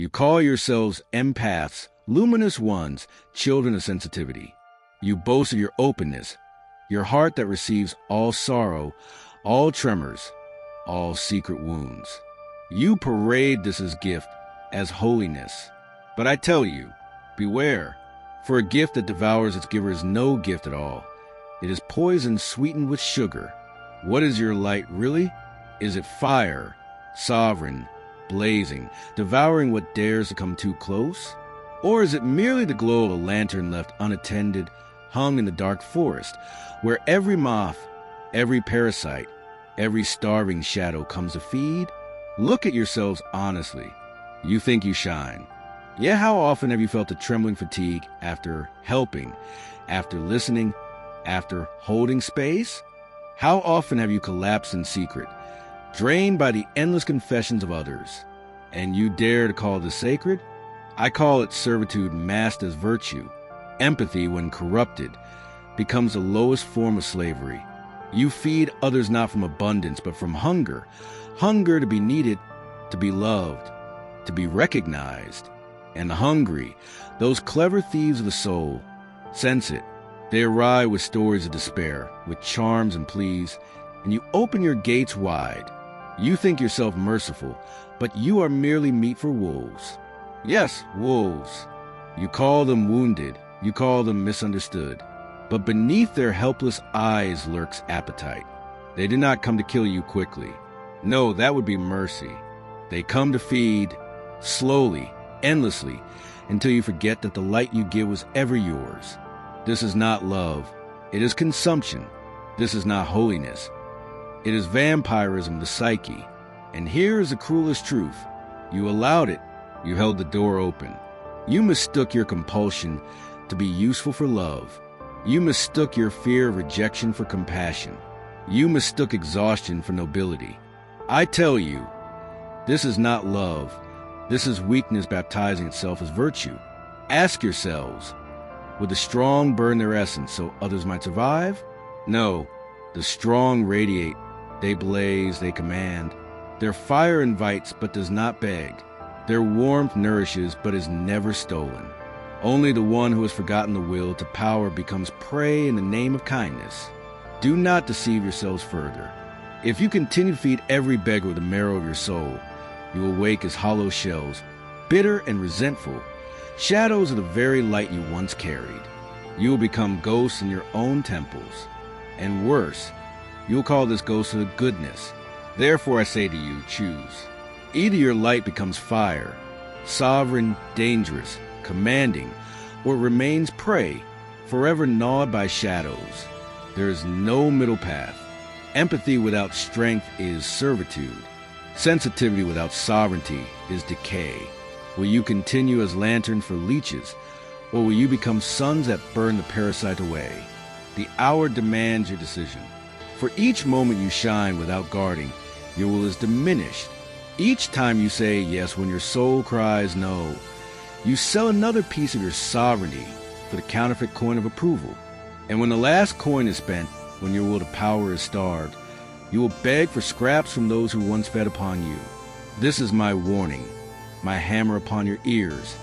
You call yourselves empaths, luminous ones, children of sensitivity. You boast of your openness, your heart that receives all sorrow, all tremors, all secret wounds. You parade this as gift, as holiness. But I tell you, beware, for a gift that devours its giver is no gift at all. It is poison sweetened with sugar. What is your light really? Is it fire, sovereign, blazing, devouring what dares to come too close? Or is it merely the glow of a lantern left unattended, hung in the dark forest, where every moth, every parasite, every starving shadow comes to feed? Look at yourselves honestly. You think you shine. Yet how often have you felt a trembling fatigue after helping, after listening, after holding space? How often have you collapsed in secret, drained by the endless confessions of others? And you dare to call this sacred? I call it servitude masked as virtue. Empathy, when corrupted, becomes the lowest form of slavery. You feed others not from abundance, but from hunger. Hunger to be needed, to be loved, to be recognized. And the hungry, those clever thieves of the soul, sense it. They arrive with stories of despair, with charms and pleas, and you open your gates wide. You think yourself merciful, but you are merely meat for wolves. Yes, wolves. You call them wounded, you call them misunderstood. But beneath their helpless eyes lurks appetite. They did not come to kill you quickly. No, that would be mercy. They come to feed, slowly, endlessly, until you forget that the light you give was ever yours. This is not love. It is consumption. This is not holiness. It is vampirism, the psyche. And here is the cruelest truth. You allowed it. You held the door open. You mistook your compulsion to be useful for love. You mistook your fear of rejection for compassion. You mistook exhaustion for nobility. I tell you, this is not love. This is weakness baptizing itself as virtue. Ask yourselves, would the strong burn their essence so others might survive? No, the strong radiate. They blaze, they command. Their fire invites but does not beg. Their warmth nourishes but is never stolen. Only the one who has forgotten the will to power becomes prey in the name of kindness. Do not deceive yourselves further. If you continue to feed every beggar with the marrow of your soul, you will wake as hollow shells, bitter and resentful, shadows of the very light you once carried. You will become ghosts in your own temples. And worse, you will call this ghosthood goodness. Therefore I say to you, choose. Either your light becomes fire, sovereign, dangerous, commanding, or it remains prey, forever gnawed by shadows. There is no middle path. Empathy without strength is servitude. Sensitivity without sovereignty is decay. Will you continue as lanterns for leeches, or will you become suns that burn the parasite away? The hour demands your decision. For each moment you shine without guarding, your will is diminished. Each time you say yes when your soul cries no, you sell another piece of your sovereignty for the counterfeit coin of approval. And when the last coin is spent, when your will to power is starved, you will beg for scraps from those who once fed upon you. This is my warning, my hammer upon your ears.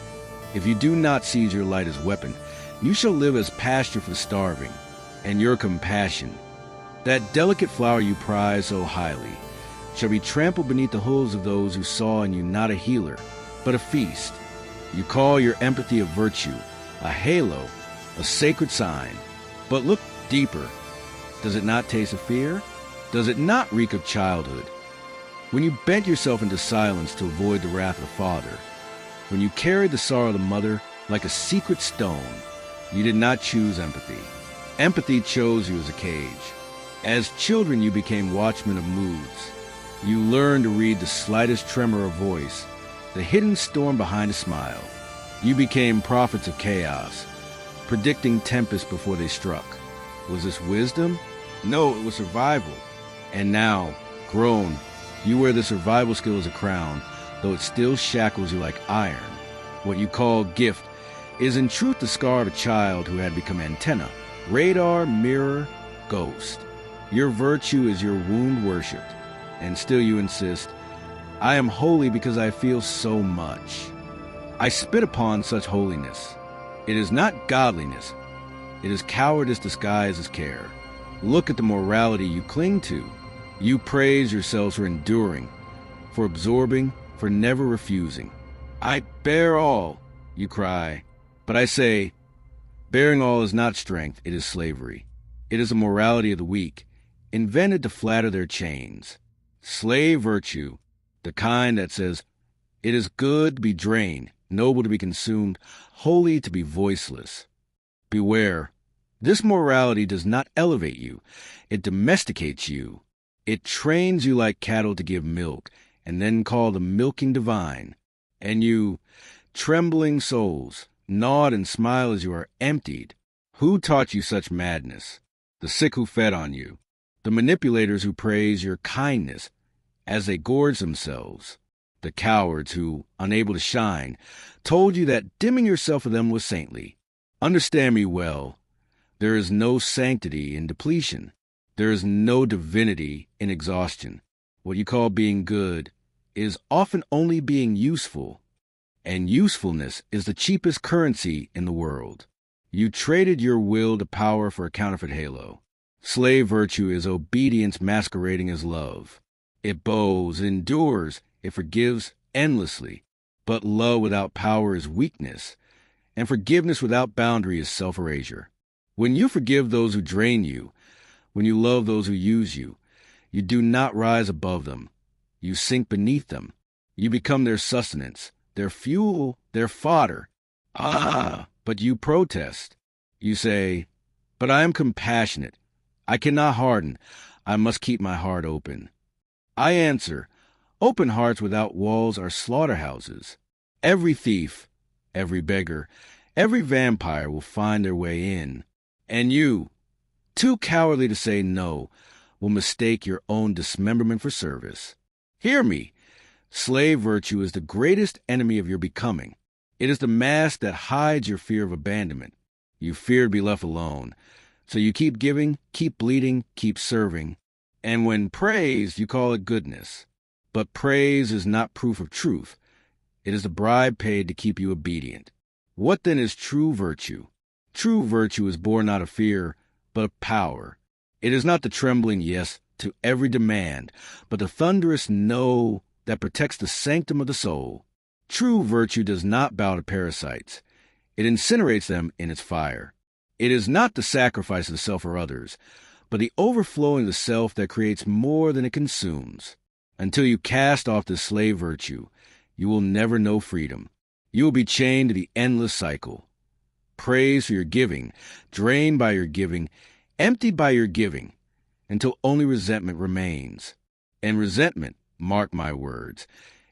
If you do not seize your light as weapon, you shall live as pasture for the starving. And your compassion, that delicate flower you prize so highly, shall be trampled beneath the hooves of those who saw in you not a healer, but a feast. You call your empathy a virtue, a halo, a sacred sign. But look deeper. Does it not taste of fear? Does it not reek of childhood? When you bent yourself into silence to avoid the wrath of the father, when you carried the sorrow of the mother like a secret stone, you did not choose empathy. Empathy chose you as a cage. As children, you became watchmen of moods. You learned to read the slightest tremor of voice, the hidden storm behind a smile. You became prophets of chaos, predicting tempests before they struck. Was this wisdom? No, it was survival. And now, grown, you wear the survival skill as a crown, though it still shackles you like iron. What you call gift is in truth the scar of a child who had become antenna, radar, mirror, ghost. Your virtue is your wound worshipped, and still you insist, I am holy because I feel so much. I spit upon such holiness. It is not godliness. It is cowardice disguised as care. Look at the morality you cling to. You praise yourselves for enduring, for absorbing, for never refusing. I bear all, you cry. But I say, bearing all is not strength, it is slavery. It is a morality of the weak, invented to flatter their chains. Slave virtue, the kind that says, it is good to be drained, noble to be consumed, holy to be voiceless. Beware, this morality does not elevate you. It domesticates you. It trains you like cattle to give milk, and then call the milking divine. And you, trembling souls, nod and smile as you are emptied. Who taught you such madness? The sick who fed on you. The manipulators who praise your kindness as they gorge themselves. The cowards who, unable to shine, told you that dimming yourself for them was saintly. Understand me well. There is no sanctity in depletion. There is no divinity in exhaustion. What you call being good is often only being useful, and usefulness is the cheapest currency in the world. You traded your will to power for a counterfeit halo. Slave virtue is obedience masquerading as love. It bows, it endures, it forgives endlessly. But love without power is weakness, and forgiveness without boundary is self-erasure. When you forgive those who drain you, when you love those who use you, you do not rise above them. You sink beneath them. You become their sustenance, their fuel, their fodder. But you protest. You say, but I am compassionate. I cannot harden. I must keep my heart open. I answer, open hearts without walls are slaughterhouses. Every thief, every beggar, every vampire will find their way in. And you, too cowardly to say no, will mistake your own dismemberment for service. Hear me. Slave virtue is the greatest enemy of your becoming. It is the mask that hides your fear of abandonment. You fear to be left alone. So you keep giving, keep bleeding, keep serving. And when praised, you call it goodness. But praise is not proof of truth. It is the bribe paid to keep you obedient. What then is true virtue? True virtue is born not of fear, but of power. It is not the trembling yes to every demand, but the thunderous no that protects the sanctum of the soul. True virtue does not bow to parasites. It incinerates them in its fire. It is not the sacrifice of the self or others, but the overflowing of the self that creates more than it consumes. Until you cast off this slave virtue, you will never know freedom. You will be chained to the endless cycle. Praise for your giving, drained by your giving, emptied by your giving, until only resentment remains. And resentment, mark my words,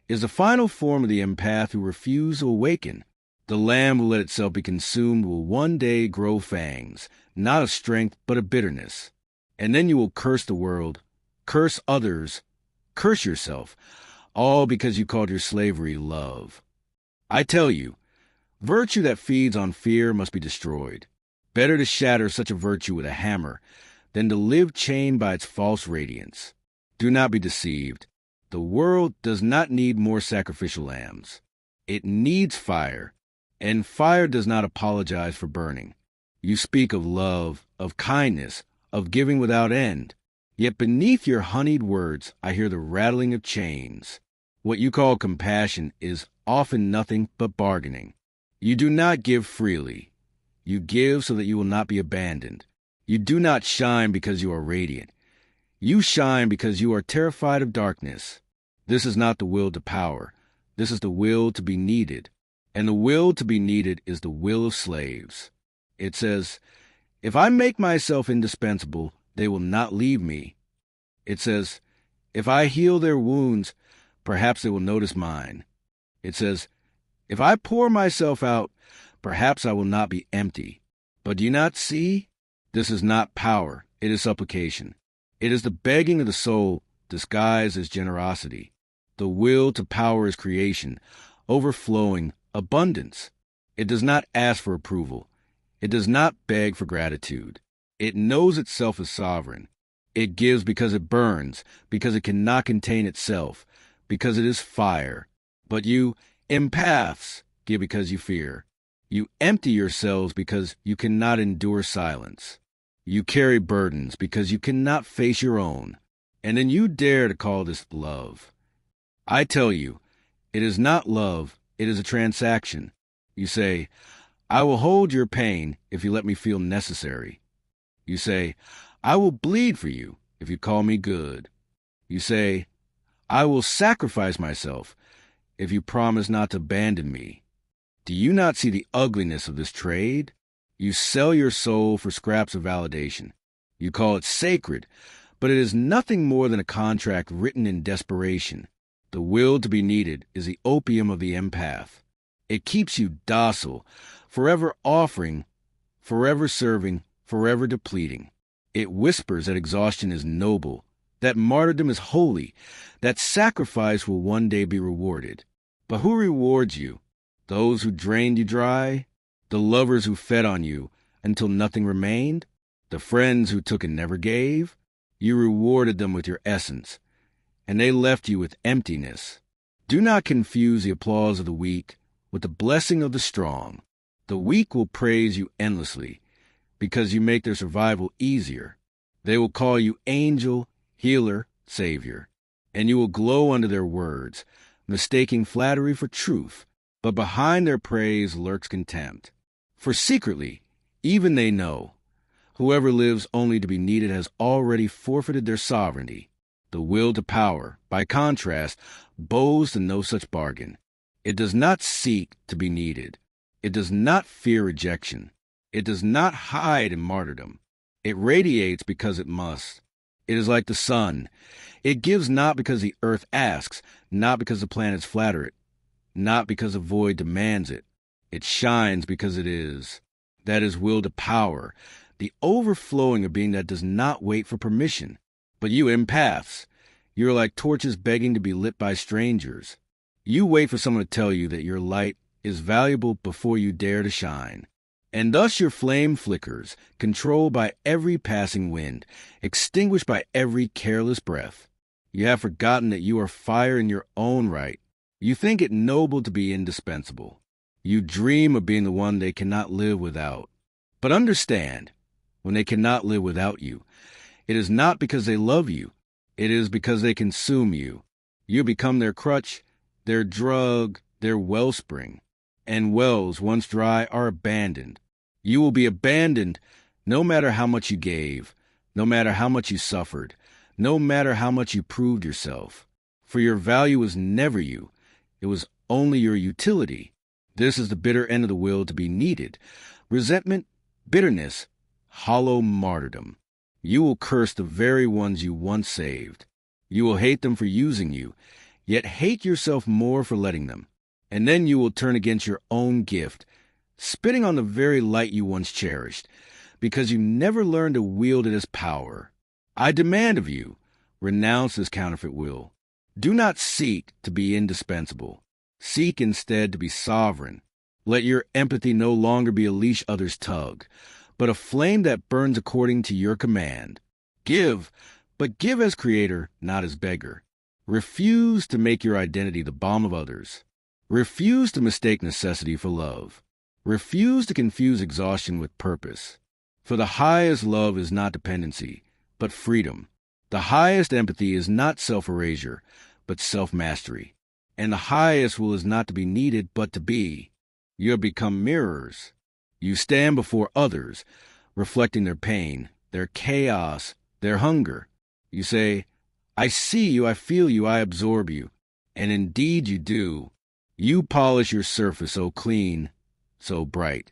is the final form of the empath who refuses to awaken. The lamb who let itself be consumed will one day grow fangs, not of strength, but of bitterness. And then you will curse the world, curse others, curse yourself, all because you called your slavery love. I tell you, virtue that feeds on fear must be destroyed. Better to shatter such a virtue with a hammer than to live chained by its false radiance. Do not be deceived. The world does not need more sacrificial lambs. It needs fire, and fire does not apologize for burning. You speak of love, of kindness, of giving without end. Yet beneath your honeyed words, I hear the rattling of chains. What you call compassion is often nothing but bargaining. You do not give freely. You give so that you will not be abandoned. You do not shine because you are radiant. You shine because you are terrified of darkness. This is not the will to power. This is the will to be needed. And the will to be needed is the will of slaves. It says, if I make myself indispensable, they will not leave me. It says, if I heal their wounds, perhaps they will notice mine. It says, if I pour myself out, perhaps I will not be empty. But do you not see? This is not power. It is supplication. It is the begging of the soul disguised as generosity. The will to power is creation, overflowing, abundance. It does not ask for approval. It does not beg for gratitude. It knows itself as sovereign. It gives because it burns, because it cannot contain itself, because it is fire. But you, empaths, give because you fear. You empty yourselves because you cannot endure silence. You carry burdens because you cannot face your own. And then you dare to call this love. I tell you, it is not love, it is a transaction. You say, I will hold your pain if you let me feel necessary. You say, I will bleed for you if you call me good. You say, I will sacrifice myself if you promise not to abandon me. Do you not see the ugliness of this trade? You sell your soul for scraps of validation. You call it sacred, but it is nothing more than a contract written in desperation. The will to be needed is the opium of the empath. It keeps you docile, forever offering, forever serving, forever depleting. It whispers that exhaustion is noble, that martyrdom is holy, that sacrifice will one day be rewarded. But who rewards you? Those who drained you dry? The lovers who fed on you until nothing remained? The friends who took and never gave? You rewarded them with your essence, and they left you with emptiness. Do not confuse the applause of the weak with the blessing of the strong. The weak will praise you endlessly because you make their survival easier. They will call you angel, healer, savior, and you will glow under their words, mistaking flattery for truth. But behind their praise lurks contempt. For secretly, even they know, whoever lives only to be needed has already forfeited their sovereignty. The will to power, by contrast, bows in no such bargain. It does not seek to be needed. It does not fear rejection. It does not hide in martyrdom. It radiates because it must. It is like the sun. It gives not because the earth asks, not because the planets flatter it, not because the void demands it. It shines because it is. That is will to power, the overflowing of being that does not wait for permission. But you empaths, you're like torches begging to be lit by strangers. You wait for someone to tell you that your light is valuable before you dare to shine. And thus your flame flickers, controlled by every passing wind, extinguished by every careless breath. You have forgotten that you are fire in your own right. You think it noble to be indispensable. You dream of being the one they cannot live without. But understand, when they cannot live without you, it is not because they love you. It is because they consume you. You become their crutch, their drug, their wellspring. And wells, once dry, are abandoned. You will be abandoned no matter how much you gave, no matter how much you suffered, no matter how much you proved yourself. For your value was never you. It was only your utility. This is the bitter end of the will to be needed. Resentment, bitterness, hollow martyrdom. You will curse the very ones you once saved. You will hate them for using you, yet hate yourself more for letting them. And then you will turn against your own gift, spitting on the very light you once cherished, because you never learned to wield it as power. I demand of you, renounce this counterfeit will. Do not seek to be indispensable. Seek instead to be sovereign. Let your empathy no longer be a leash others tug, but a flame that burns according to your command. Give, but give as creator, not as beggar. Refuse to make your identity the balm of others. Refuse to mistake necessity for love. Refuse to confuse exhaustion with purpose. For the highest love is not dependency, but freedom. The highest empathy is not self-erasure, but self-mastery. And the highest will is not to be needed, but to be. You have become mirrors. You stand before others, reflecting their pain, their chaos, their hunger. You say, I see you, I feel you, I absorb you. And indeed you do. You polish your surface so clean, so bright,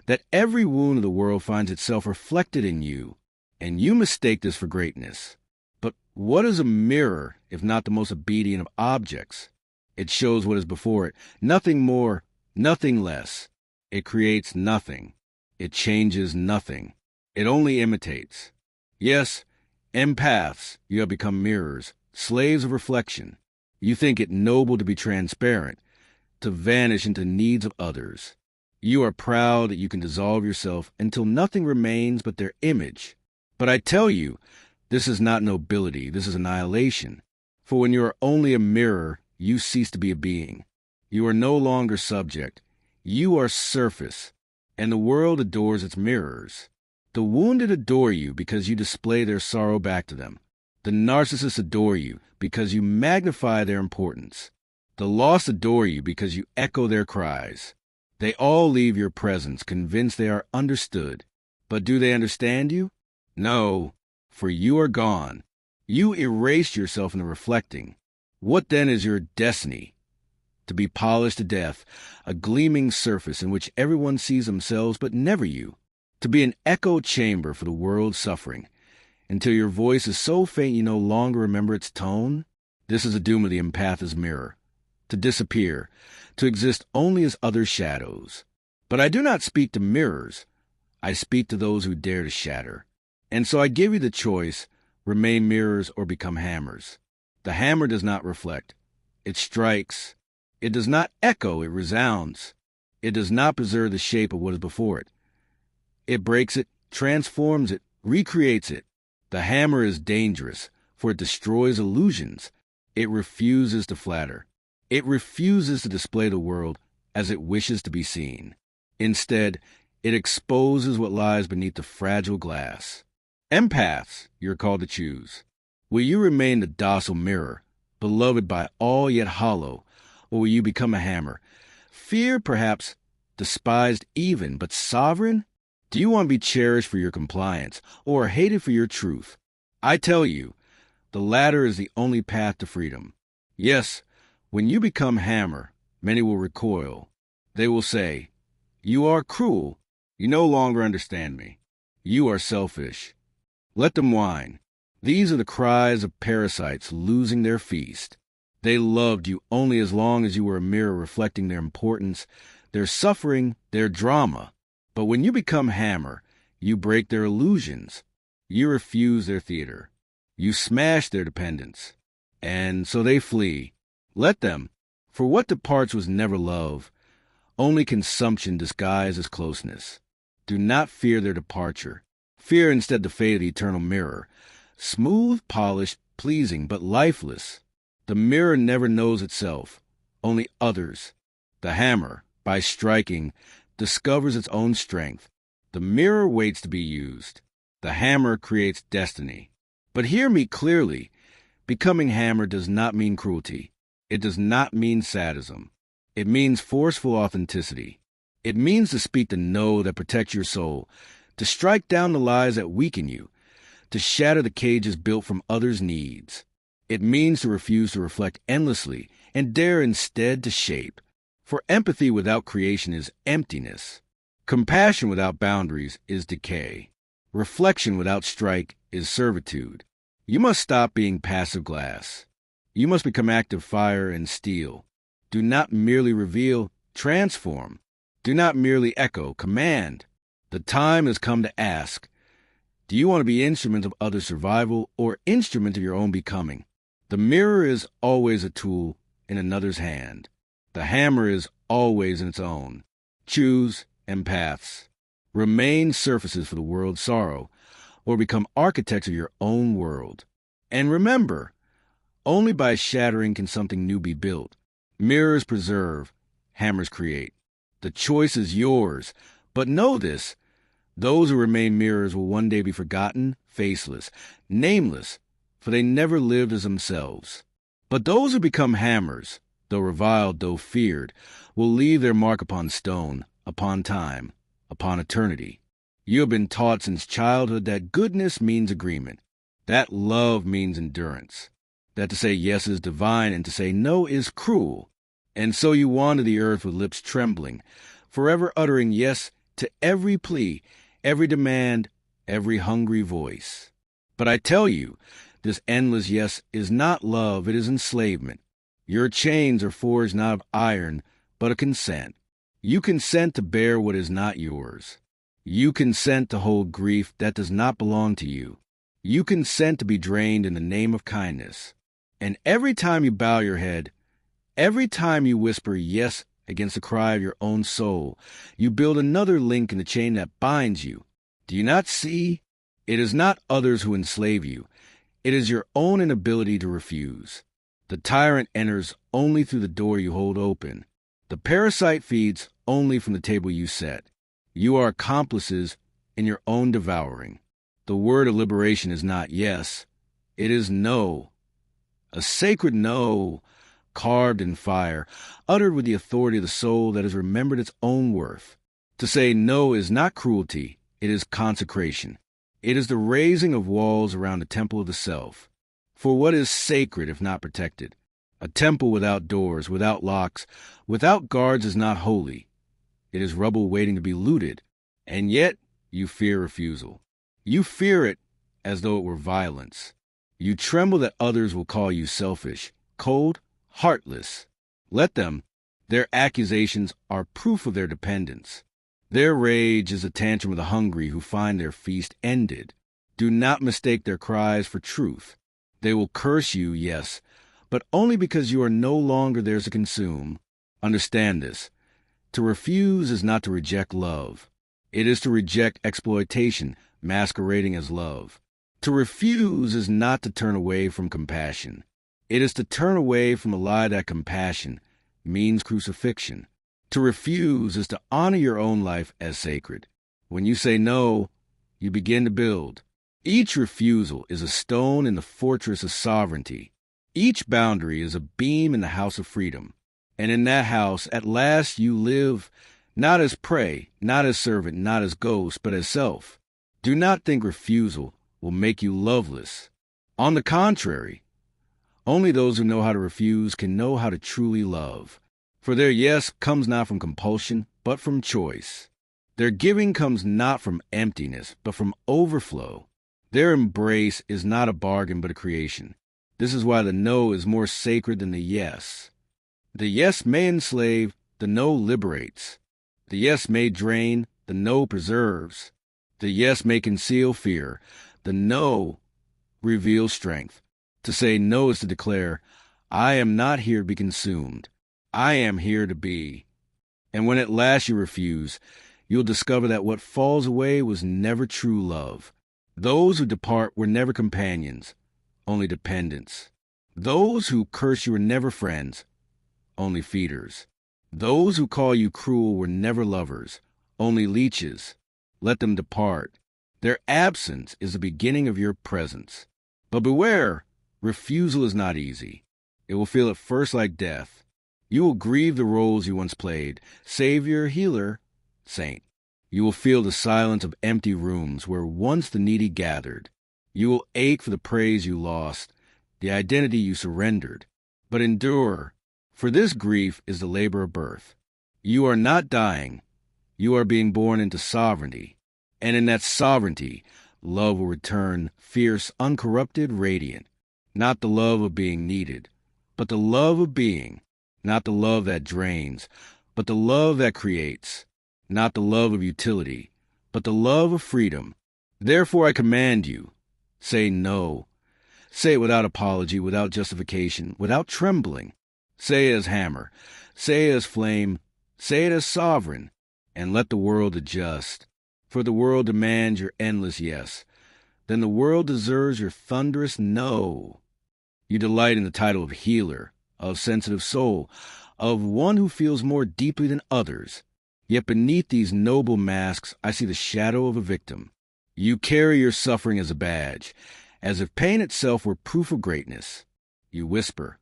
that every wound of the world finds itself reflected in you, and you mistake this for greatness. But what is a mirror if not the most obedient of objects? It shows what is before it, nothing more, nothing less. It creates nothing. It changes nothing. It only imitates. Yes, empaths, you have become mirrors, slaves of reflection. You think it noble to be transparent, to vanish into needs of others. You are proud that you can dissolve yourself until nothing remains but their image. But I tell you, this is not nobility, this is annihilation. For when you are only a mirror, you cease to be a being. You are no longer subject. You are surface, and the world adores its mirrors. The wounded adore you because you display their sorrow back to them. The narcissists adore you because you magnify their importance. The lost adore you because you echo their cries. They all leave your presence convinced they are understood. But do they understand you? No, for you are gone. You erased yourself in the reflecting. What then is your destiny? To be polished to death, a gleaming surface in which everyone sees themselves but never you. To be an echo chamber for the world's suffering, until your voice is so faint you no longer remember its tone? This is the doom of the empath's mirror. To disappear, to exist only as other shadows. But I do not speak to mirrors. I speak to those who dare to shatter. And so I give you the choice, remain mirrors or become hammers. The hammer does not reflect. It strikes. It does not echo, it resounds. It does not preserve the shape of what is before it. It breaks it, transforms it, recreates it. The hammer is dangerous, for it destroys illusions. It refuses to flatter. It refuses to display the world as it wishes to be seen. Instead, it exposes what lies beneath the fragile glass. Empaths, you're called to choose. Will you remain the docile mirror, beloved by all yet hollow, or will you become a hammer? Feared, perhaps, despised even, but sovereign? Do you want to be cherished for your compliance, or hated for your truth? I tell you, the latter is the only path to freedom. Yes, when you become hammer, many will recoil. They will say, "You are cruel. You no longer understand me. You are selfish." Let them whine. These are the cries of parasites losing their feast. They loved you only as long as you were a mirror reflecting their importance, their suffering, their drama. But when you become hammer, you break their illusions. You refuse their theater. You smash their dependence. And so they flee. Let them, for what departs was never love, only consumption disguised as closeness. Do not fear their departure. Fear instead the fate of the eternal mirror. Smooth, polished, pleasing, but lifeless. The mirror never knows itself, only others. The hammer, by striking, discovers its own strength. The mirror waits to be used. The hammer creates destiny. But hear me clearly. Becoming hammer does not mean cruelty. It does not mean sadism. It means forceful authenticity. It means to speak the no that protects your soul, to strike down the lies that weaken you, to shatter the cages built from others' needs. It means to refuse to reflect endlessly and dare instead to shape. For empathy without creation is emptiness. Compassion without boundaries is decay. Reflection without strike is servitude. You must stop being passive glass. You must become active fire and steel. Do not merely reveal, transform. Do not merely echo, command. The time has come to ask, do you want to be instrument of other survival or instrument of your own becoming? The mirror is always a tool in another's hand. The hammer is always in its own. Choose empaths. Remain surfaces for the world's sorrow, or become architects of your own world. And remember, only by shattering can something new be built. Mirrors preserve, hammers create. The choice is yours, but know this, those who remain mirrors will one day be forgotten, faceless, nameless, for they never lived as themselves. But those who become hammers, though reviled, though feared, will leave their mark upon stone, upon time, upon eternity. You have been taught since childhood that goodness means agreement, that love means endurance, that to say yes is divine and to say no is cruel. And so you wander the earth with lips trembling, forever uttering yes to every plea, every demand, every hungry voice. But I tell you, this endless yes is not love, it is enslavement. Your chains are forged not of iron, but of consent. You consent to bear what is not yours. You consent to hold grief that does not belong to you. You consent to be drained in the name of kindness. And every time you bow your head, every time you whisper yes against the cry of your own soul, you build another link in the chain that binds you. Do you not see? It is not others who enslave you. It is your own inability to refuse. The tyrant enters only through the door you hold open. The parasite feeds only from the table you set. You are accomplices in your own devouring. The word of liberation is not yes, it is no. A sacred no, carved in fire, uttered with the authority of the soul that has remembered its own worth. To say no is not cruelty, it is consecration. It is the raising of walls around the temple of the self. For what is sacred if not protected? A temple without doors, without locks, without guards is not holy. It is rubble waiting to be looted, and yet you fear refusal. You fear it as though it were violence. You tremble that others will call you selfish, cold, heartless. Let them. Their accusations are proof of their dependence. Their rage is a tantrum of the hungry who find their feast ended. Do not mistake their cries for truth. They will curse you, yes, but only because you are no longer theirs to consume. Understand this. To refuse is not to reject love. It is to reject exploitation masquerading as love. To refuse is not to turn away from compassion. It is to turn away from a lie that compassion means crucifixion. To refuse is to honor your own life as sacred. When you say no, you begin to build. Each refusal is a stone in the fortress of sovereignty. Each boundary is a beam in the house of freedom. And in that house, at last you live, not as prey, not as servant, not as ghost, but as self. Do not think refusal will make you loveless. On the contrary, only those who know how to refuse can know how to truly love. For their yes comes not from compulsion, but from choice. Their giving comes not from emptiness, but from overflow. Their embrace is not a bargain, but a creation. This is why the no is more sacred than the yes. The yes may enslave, the no liberates. The yes may drain, the no preserves. The yes may conceal fear, the no reveals strength. To say no is to declare, I am not here to be consumed. I am here to be. And when at last you refuse, you'll discover that what falls away was never true love. Those who depart were never companions, only dependents. Those who curse you were never friends, only feeders. Those who call you cruel were never lovers, only leeches. Let them depart. Their absence is the beginning of your presence. But beware, refusal is not easy. It will feel at first like death. You will grieve the roles you once played, savior, healer, saint. You will feel the silence of empty rooms where once the needy gathered. You will ache for the praise you lost, the identity you surrendered. But endure, for this grief is the labor of birth. You are not dying. You are being born into sovereignty. And in that sovereignty, love will return, fierce, uncorrupted, radiant. Not the love of being needed, but the love of being. Not the love that drains, but the love that creates. Not the love of utility, but the love of freedom. Therefore I command you, say no. Say it without apology, without justification, without trembling. Say it as hammer, say it as flame, say it as sovereign, and let the world adjust. For the world demands your endless yes. Then the world deserves your thunderous no. You delight in the title of healer, of sensitive soul, of one who feels more deeply than others. Yet beneath these noble masks I see the shadow of a victim. You carry your suffering as a badge, as if pain itself were proof of greatness. You whisper,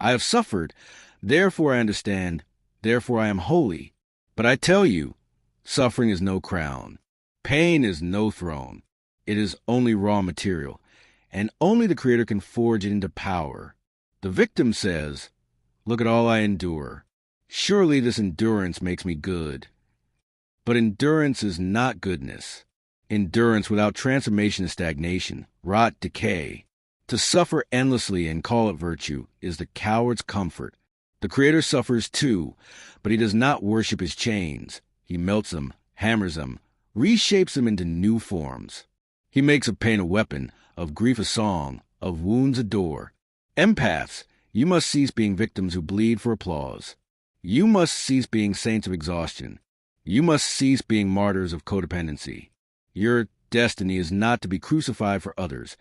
I have suffered, therefore I understand, therefore I am holy. But I tell you, suffering is no crown. Pain is no throne. It is only raw material, and only the Creator can forge it into power. The victim says, look at all I endure. Surely this endurance makes me good. But endurance is not goodness. Endurance without transformation is stagnation, rot, decay. To suffer endlessly and call it virtue is the coward's comfort. The Creator suffers too, but he does not worship his chains. He melts them, hammers them, reshapes them into new forms. He makes of pain a weapon, of grief a song, of wounds a door. Empaths, you must cease being victims who bleed for applause. You must cease being saints of exhaustion. You must cease being martyrs of codependency. Your destiny is not to be crucified for others,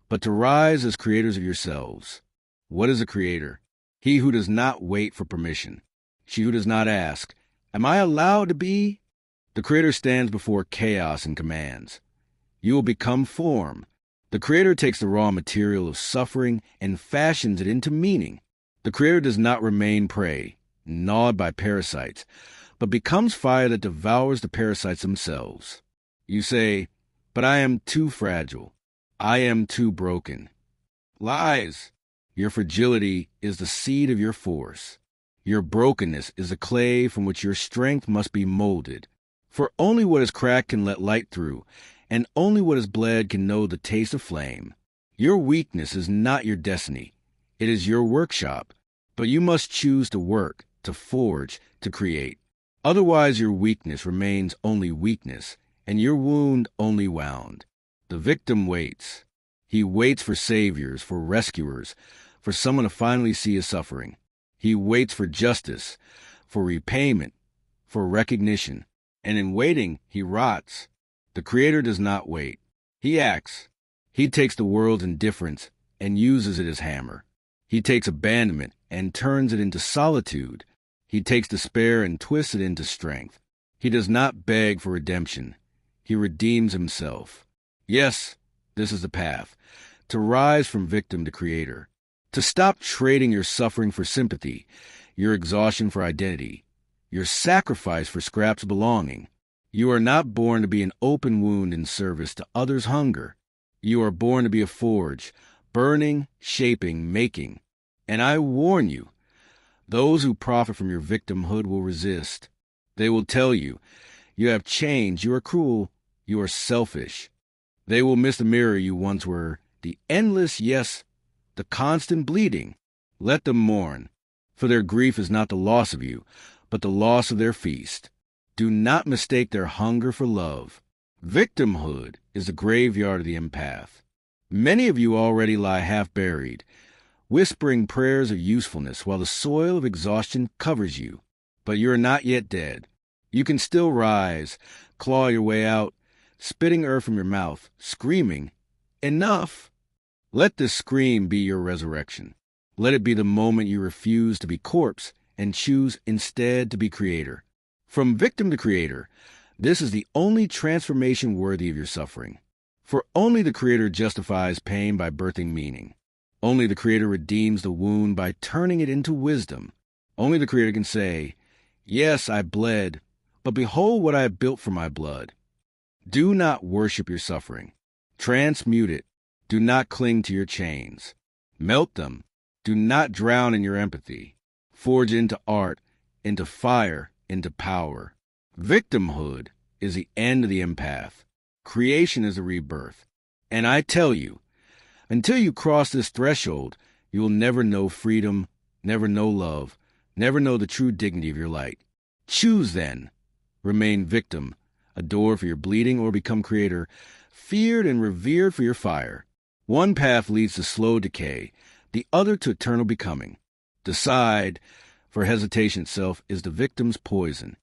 but to rise as creators of yourselves. What is a creator? He who does not wait for permission. She who does not ask, Am I allowed to be? The Creator stands before chaos and commands. You will become form. The Creator takes the raw material of suffering and fashions it into meaning. The Creator does not remain prey, gnawed by parasites, but becomes fire that devours the parasites themselves. You say, but I am too fragile. I am too broken. Lies. Your fragility is the seed of your force. Your brokenness is the clay from which your strength must be molded. For only what is cracked can let light through, and only what is bled can know the taste of flame. Your weakness is not your destiny. It is your workshop. But you must choose to work, to forge, to create. Otherwise your weakness remains only weakness, and your wound only wound. The victim waits. He waits for saviors, for rescuers, for someone to finally see his suffering. He waits for justice, for repayment, for recognition. And in waiting, he rots. The Creator does not wait. He acts. He takes the world's indifference and uses it as hammer. He takes abandonment and turns it into solitude. He takes despair and twists it into strength. He does not beg for redemption. He redeems himself. Yes, this is the path. To rise from victim to creator. To stop trading your suffering for sympathy, your exhaustion for identity, your sacrifice for scraps of belonging. You are not born to be an open wound in service to others' hunger. You are born to be a forge, burning, shaping, making. And I warn you, those who profit from your victimhood will resist. They will tell you, you have changed, you are cruel, you are selfish. They will miss the mirror you once were, the endless yes, the constant bleeding. Let them mourn, for their grief is not the loss of you, but the loss of their feast. Do not mistake their hunger for love. Victimhood is the graveyard of the empath. Many of you already lie half buried, whispering prayers of usefulness while the soil of exhaustion covers you. But you are not yet dead. You can still rise, claw your way out, spitting earth from your mouth, screaming, "Enough!" Let this scream be your resurrection. Let it be the moment you refuse to be corpse and choose instead to be creator. From victim to creator, this is the only transformation worthy of your suffering. For only the Creator justifies pain by birthing meaning. Only the Creator redeems the wound by turning it into wisdom. Only the Creator can say, yes, I bled, but behold what I have built from my blood. Do not worship your suffering. Transmute it. Do not cling to your chains. Melt them. Do not drown in your empathy. Forge into art, into fire, into power. Victimhood is the end of the empath. Creation is a rebirth. And I tell you, until you cross this threshold, you will never know freedom, never know love, never know the true dignity of your light. Choose then. Remain victim, adored for your bleeding, or become creator, feared and revered for your fire. One path leads to slow decay, the other to eternal becoming. Decide, for hesitation itself is the victim's poison.